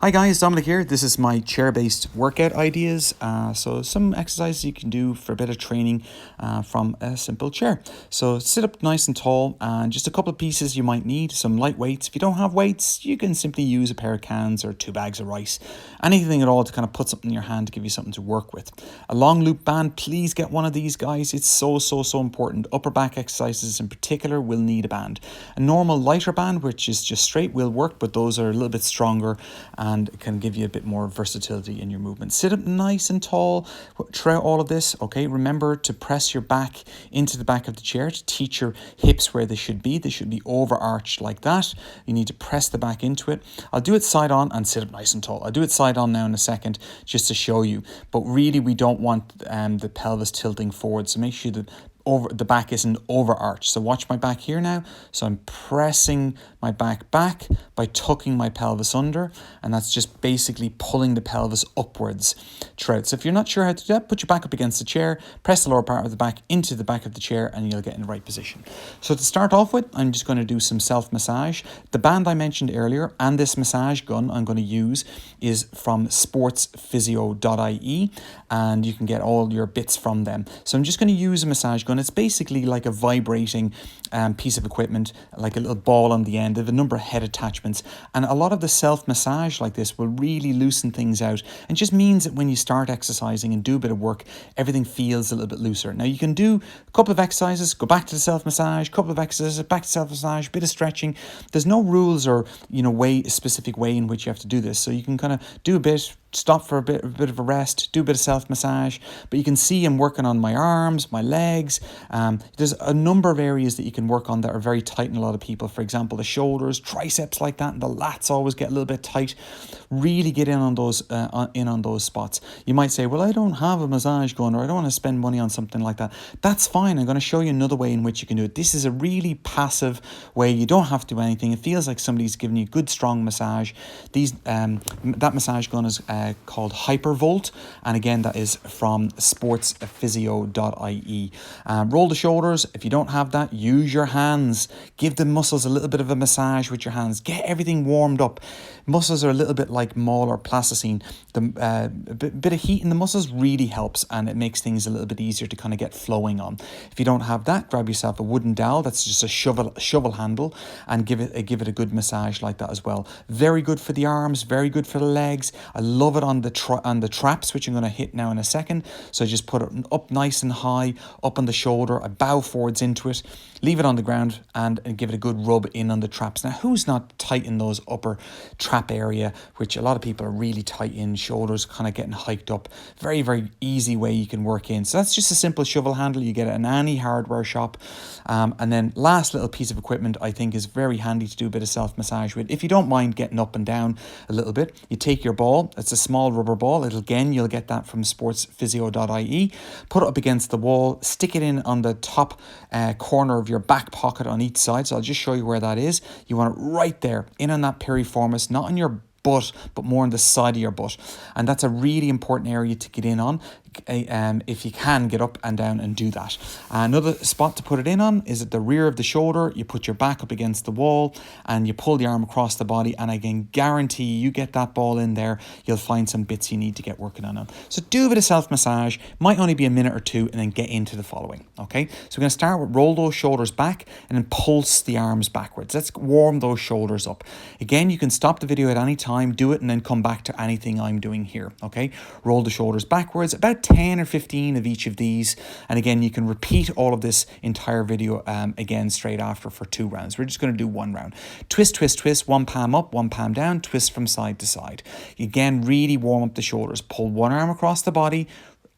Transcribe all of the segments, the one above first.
Hi guys, Dominic here. This is my chair-based workout ideas. So some exercises you can do for a bit of training from a simple chair. So sit up nice and tall, and just a couple of pieces you might need. Some light weights. If you don't have weights, you can simply use a pair of cans or 2 bags of rice. Anything at all to kind of put something in your hand to give you something to work with. A long loop band, please get one of these guys. It's so important. Upper back exercises in particular will need a band. A normal lighter band, which is just straight, will work, but those are a little bit stronger and can give you a bit more versatility in your movement. Sit up nice and tall throughout all of this, okay? Remember to press your back into the back of the chair to teach your hips where they should be. They should be overarched like that. You need to press the back into it. I'll do it side on and sit up nice and tall. I'll do it side on now in a second just to show you. But really, we don't want the pelvis tilting forward. So make sure that the back isn't overarched. So watch my back here now. So I'm pressing my back by tucking my pelvis under, and that's just basically pulling the pelvis upwards throughout. So if you're not sure how to do that, put your back up against the chair, press the lower part of the back into the back of the chair, and you'll get in the right position. So to start off with, I'm just going to do some self-massage. The band I mentioned earlier and this massage gun I'm going to use is from sportsphysio.ie, and you can get all your bits from them. So I'm just going to use a massage gun. It's basically like a vibrating piece of equipment, like a little ball on the end of a number of head attachments. And a lot of the self-massage like this will really loosen things out, and just means that when you start exercising and do a bit of work, everything feels a little bit looser. Now you can do a couple of exercises, go back to the self-massage, couple of exercises, back to self-massage, bit of stretching. There's no rules or specific way in which you have to do this. So you can kind of do a bit, stop for a bit of a rest, do a bit of self-massage, but you can see I'm working on my arms, my legs. There's a number of areas that you can work on that are very tight in a lot of people. For example, the shoulders, triceps like that, and the lats always get a little bit tight. Really get in on those spots. You might say, well, I don't have a massage gun, or I don't want to spend money on something like that. That's fine. I'm going to show you another way in which you can do it. This is a really passive way. You don't have to do anything. It feels like somebody's giving you a good strong massage. That massage gun is called Hypervolt, and again that is from sportsphysio.ie. Roll the shoulders. If you don't have that, use your hands. Give the muscles a little bit of a massage with your hands. Get everything warmed up. Muscles are a little bit like mole or plasticine. A bit of heat in the muscles really helps, and it makes things a little bit easier to kind of get flowing on. If you don't have that, grab yourself a wooden dowel. That's just a shovel handle, and give it a good massage like that as well. Very good for the arms, very good for the legs. I love it on the traps, which I'm going to hit now in a second. So I just put it up nice and high, up on the shoulder. I bow forwards into it, leave it on the ground, and give it a good rub in on the traps. Now, who's not tight in those upper trap area, which a lot of people are really tight in, shoulders kind of getting hiked up? Very, very easy way you can work in. So that's just a simple shovel handle. You get it in any hardware shop. And then last little piece of equipment I think is very handy to do a bit of self-massage with. If you don't mind getting up and down a little bit, you take your ball. It's a small rubber ball. You'll get that from sportsphysio.ie. Put it up against the wall, stick it in on the top corner of your back pocket on each side. So I'll just show you where that is. You want it right there, in on that piriformis, not on your butt, but more on the side of your butt. And that's a really important area to get in on. If you can get up and down and do that. Another spot to put it in on is at the rear of the shoulder. You put your back up against the wall and you pull the arm across the body, and I can guarantee you get that ball in there, you'll find some bits you need to get working on. So do a bit of self-massage. Might only be a minute or two, and then get into the following. Okay, so we're going to start with roll those shoulders back and then pulse the arms backwards. Let's warm those shoulders up. Again, you can stop the video at any time, do it, and then come back to anything I'm doing here. Okay, roll the shoulders backwards, about 10 or 15 of each of these, and again you can repeat all of this entire video again straight after for 2 rounds. We're just going to do 1 round. Twist, twist, twist, one palm up, one palm down, twist from side to side. Again, really warm up the shoulders. Pull one arm across the body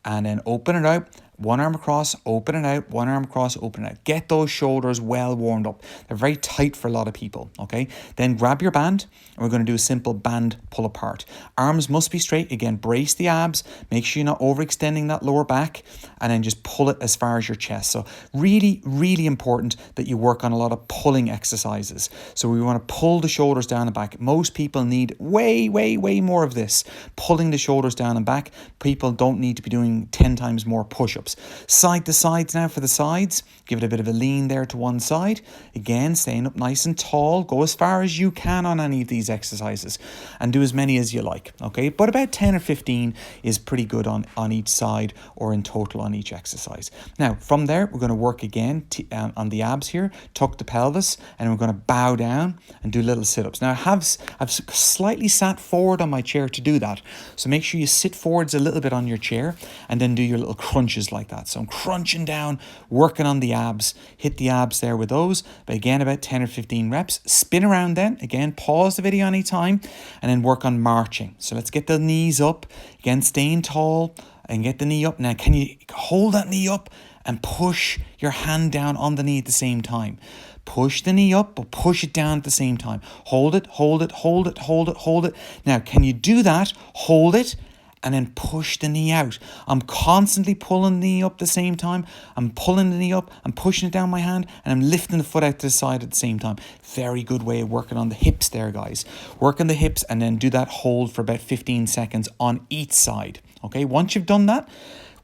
and then open it out. One arm across, open it out, one arm across, open it out. Get those shoulders well warmed up. They're very tight for a lot of people, okay? Then grab your band, and we're going to do a simple band pull apart. Arms must be straight. Again, brace the abs. Make sure you're not overextending that lower back, and then just pull it as far as your chest. So really, really important that you work on a lot of pulling exercises. So we want to pull the shoulders down and back. Most people need way, way, way more of this. Pulling the shoulders down and back. People don't need to be doing 10 times more push-ups. sit-ups. Side to sides now for the sides. Give it a bit of a lean there to one side. Again, staying up nice and tall. Go as far as you can on any of these exercises and do as many as you like, okay? But about 10 or 15 is pretty good on each side or in total on each exercise. Now, from there, we're going to work again on the abs here. Tuck the pelvis, and we're going to bow down and do little sit-ups. Now, I've slightly sat forward on my chair to do that. So make sure you sit forwards a little bit on your chair and then do your little crunches like that. So I'm crunching down, working on the abs, hit the abs there with those, but again, about 10 or 15 reps. Spin around then, again, pause the video any time, and then work on marching. So let's get the knees up, again, staying tall, and get the knee up. Now, can you hold that knee up and push your hand down on the knee at the same time? Push the knee up, but push it down at the same time. Hold it, hold it, hold it, hold it, hold it. Now, can you do that? Hold it, and then push the knee out. I'm constantly pulling the knee up at the same time. I'm pulling the knee up, I'm pushing it down my hand, and I'm lifting the foot out to the side at the same time. Very good way of working on the hips there, guys. Work on the hips and then do that hold for about 15 seconds on each side. Okay, once you've done that,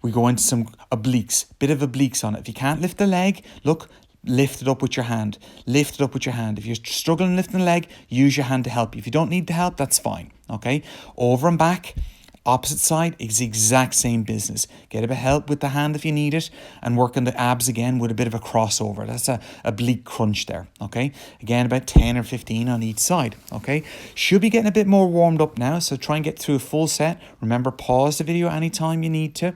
we go into some obliques, bit of obliques on it. If you can't lift the leg, look, lift it up with your hand. Lift it up with your hand. If you're struggling lifting the leg, use your hand to help you. If you don't need the help, that's fine. Okay, over and back. Opposite side is the exact same business. Get a bit of help with the hand if you need it, and work on the abs again with a bit of a crossover. That's a oblique crunch there, okay? Again, about 10 or 15 on each side, okay? Should be getting a bit more warmed up now, so try and get through a full set. Remember, pause the video anytime you need to.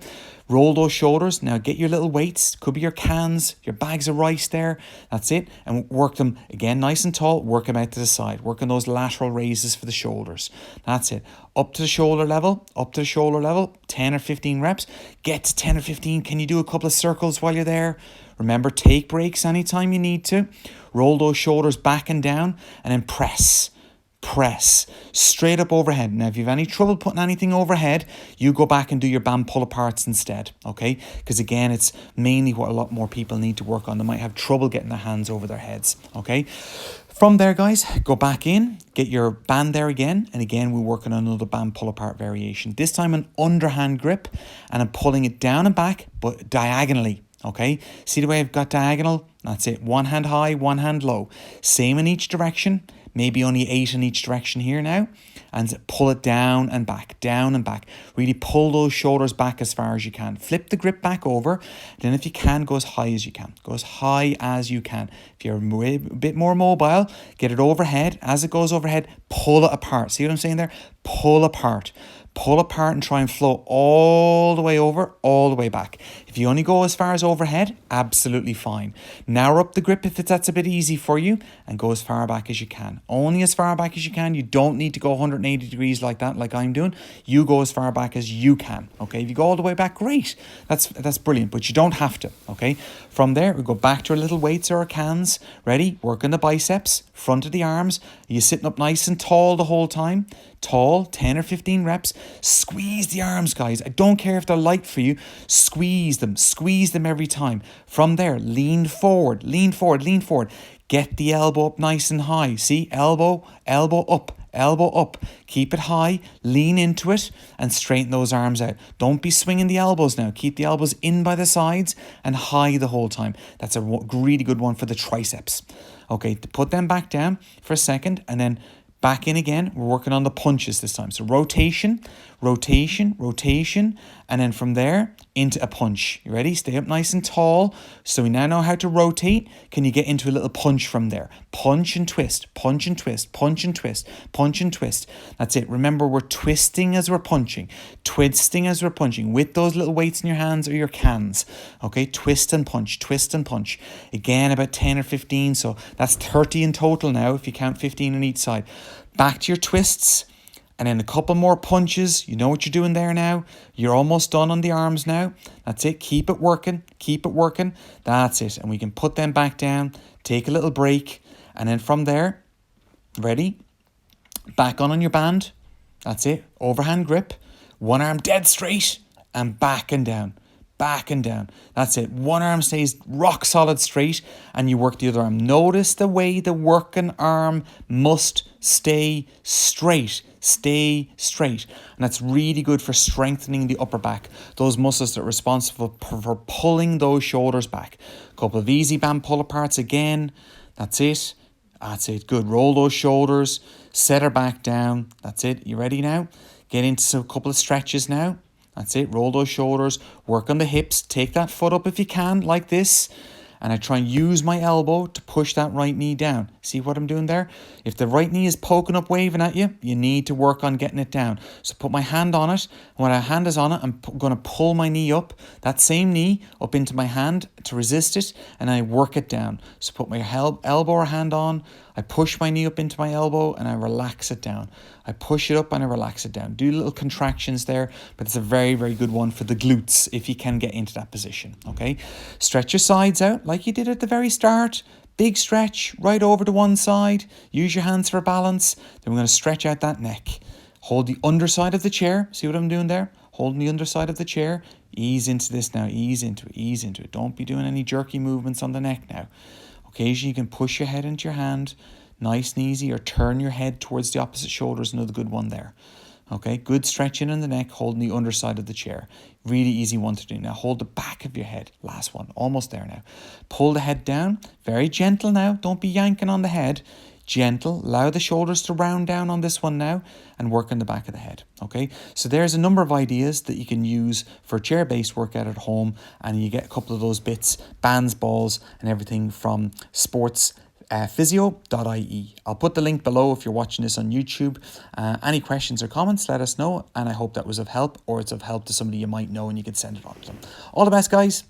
Roll those shoulders. Now get your little weights. Could be your cans, your bags of rice there. That's it. And work them again nice and tall. Work them out to the side. Work on those lateral raises for the shoulders. That's it. Up to the shoulder level. Up to the shoulder level. 10 or 15 reps. Get to 10 or 15. Can you do a couple of circles while you're there? Remember, take breaks anytime you need to. Roll those shoulders back and down. And then press. Press straight up overhead. Now, if you have any trouble putting anything overhead, you go back and do your band pull aparts instead, okay? Because again, it's mainly what a lot more people need to work on. They might have trouble getting their hands over their heads, okay? From there, guys, go back in, get your band there again, and again, we're working on another band pull apart variation. This time an underhand grip, and I'm pulling it down and back, but diagonally, okay? See the way I've got diagonal? That's it. One hand high, one hand low. Same in each direction. Maybe only 8 in each direction here now, and pull it down and back, down and back. Really pull those shoulders back as far as you can. Flip the grip back over. Then if you can, go as high as you can. Go as high as you can. If you're a bit more mobile, get it overhead. As it goes overhead, pull it apart. See what I'm saying there? Pull apart. Pull apart and try and flow all the way over, all the way back. If you only go as far as overhead, absolutely fine. Narrow up the grip if that's a bit easy for you, and go as far back as you can. Only as far back as you can. You don't need to go 180 degrees like that, like I'm doing. You go as far back as you can, okay? If you go all the way back, great. That's brilliant, but you don't have to, okay? From there, we go back to our little weights or our cans. Ready? Work on the biceps, front of the arms. Are you sitting up nice and tall the whole time? Tall, 10 or 15 reps. Squeeze the arms, guys. I don't care if they're light for you. Squeeze them every time. From there, lean forward, lean forward, lean forward. Get the elbow up nice and high. See, elbow, elbow up, elbow up. Keep it high, lean into it, and straighten those arms out. Don't be swinging the elbows now. Keep the elbows in by the sides and high the whole time. That's a really good one for the triceps. Okay, put them back down for a second, and then back in again. We're working on the punches this time. So rotation, rotation, rotation, and then from there into a punch. You ready? Stay up nice and tall. So we now know how to rotate. Can you get into a little punch from there? Punch and twist, punch and twist, punch and twist, punch and twist. That's it. Remember, we're twisting as we're punching, twisting as we're punching with those little weights in your hands or your cans. Okay, twist and punch, twist and punch. Again, about 10 or 15. So that's 30 in total now if you count 15 on each side. Back to your twists. And then a couple more punches. You know what you're doing there now. You're almost done on the arms now. That's it. Keep it working. Keep it working. That's it. And we can put them back down. Take a little break. And then from there, ready? Back on your band. That's it. Overhand grip. One arm dead straight. And back and down. Back and down. That's it. One arm stays rock solid straight, and you work the other arm. Notice the way the working arm must stay straight. Stay straight. And that's really good for strengthening the upper back. Those muscles that are responsible for pulling those shoulders back. A couple of easy band pull aparts again. That's it. That's it. Good. Roll those shoulders. Set her back down. That's it. You ready now? Get into a couple of stretches now. That's it. Roll those shoulders. Work on the hips. Take that foot up if you can, like this. And I try and use my elbow to push that right knee down. See what I'm doing there? If the right knee is poking up, waving at you, you need to work on getting it down. So put my hand on it. When my hand is on it, I'm going to pull my knee up, that same knee up into my hand to resist it, and I work it down. So put my elbow or hand on, I push my knee up into my elbow, and I relax it down. I push it up and I relax it down. Do little contractions there, but it's a very, very good one for the glutes if you can get into that position, okay? Stretch your sides out like you did at the very start. Big stretch right over to one side. Use your hands for balance. Then we're going to stretch out that neck. Hold the underside of the chair. See what I'm doing there? Holding the underside of the chair. Ease into this now. Ease into it. Ease into it. Don't be doing any jerky movements on the neck now. Occasionally you can push your head into your hand. Nice and easy, or turn your head towards the opposite shoulder is another good one there. Okay, good stretching in the neck, holding the underside of the chair. Really easy one to do. Now hold the back of your head. Last one, almost there now. Pull the head down, very gentle now. Don't be yanking on the head. Gentle, allow the shoulders to round down on this one now and work on the back of the head. Okay, so there's a number of ideas that you can use for a chair-based workout at home, and you get a couple of those bits, bands, balls, and everything from sports physio.ie. I'll put the link below if you're watching this on YouTube. Any questions or comments, let us know, and I hope that was of help, or it's of help to somebody you might know and you can send it on to them. All the best, guys.